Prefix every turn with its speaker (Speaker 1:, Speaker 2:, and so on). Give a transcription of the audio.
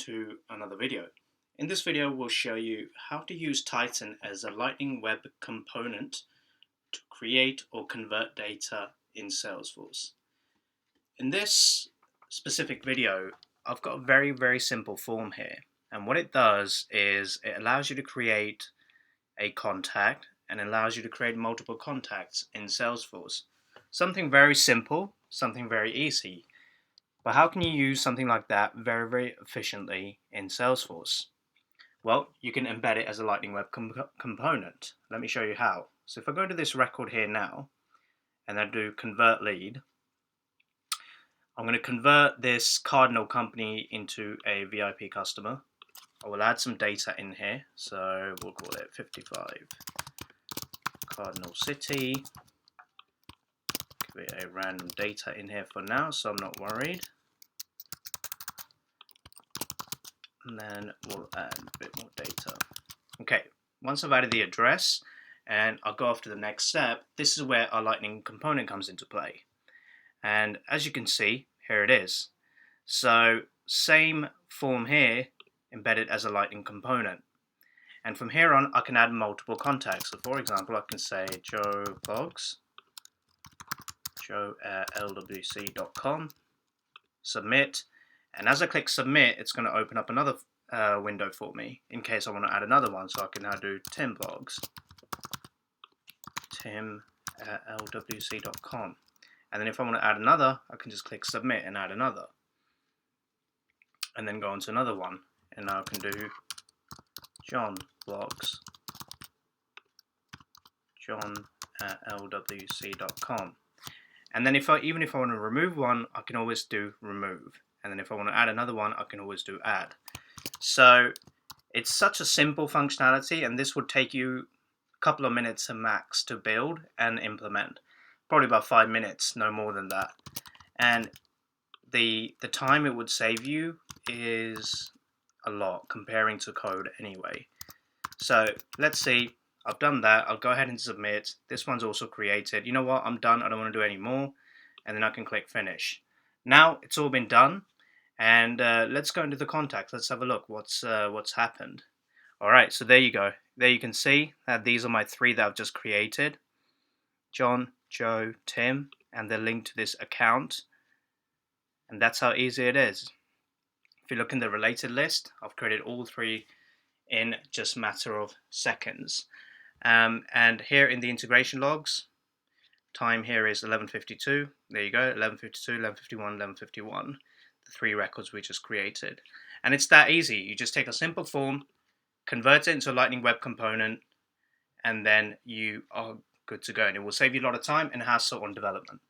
Speaker 1: to another video. In this video, we'll show you how to use Titan as a Lightning Web component to create or convert data in Salesforce. In this specific video, I've got a very simple form here. And what it does is it allows you to create a contact and allows you to create multiple contacts in Salesforce. Something very simple, something very easy. But how can you use something like that very efficiently in Salesforce? Well, you can embed it as a Lightning Web component. Let me show you how. So if I go to this record here now, and I do convert lead, I'm going to convert this Cardinal company into a VIP customer. I will add some data in here, so we'll call it 55 Cardinal City. Give it a random data in here for now, so I'm not worried. And then we'll add a bit more data. Okay, once I've added the address and I'll go off to the next step, this is where our Lightning component comes into play. And as you can see, here it is. So same form here, embedded as a Lightning component. And from here on, I can add multiple contacts. So for example, I can say Joe Blogs, joe@lwc.com, submit. And as I click submit, it's going to open up another window for me in case I want to add another one. So I can now do Tim Blogs, tim@lwc.com. And then if I want to add another, I can just click submit and add another. And then go on to another one. And now I can do John Blogs, john@lwc.com. And then even if I want to remove one, I can always do remove. And then if I want to add another one, I can always do add. So it's such a simple functionality, and this would take you a couple of minutes max to build and implement. Probably about 5 minutes, no more than that. And the time it would save you is a lot comparing to code anyway. So let's see, I've done that. I'll go ahead and submit. This one's also created. You know what? I'm done. I don't want to do any more. And then I can click finish. Now it's all been done. And let's go into the contacts. Let's have a look what's happened. All right, so there you go. There you can see that these are my 3 that I've just created. John, Joe, Tim, and they're linked to this account. And that's how easy it is. If you look in the related list, I've created all 3 in just a matter of seconds. And here in the integration logs, time here is 11:52. There you go, 11:52, 11:51, 11:51. The 3 records we just created. And it's that easy. You just take a simple form, convert it into a Lightning Web component, and then you are good to go. And it will save you a lot of time and hassle on development.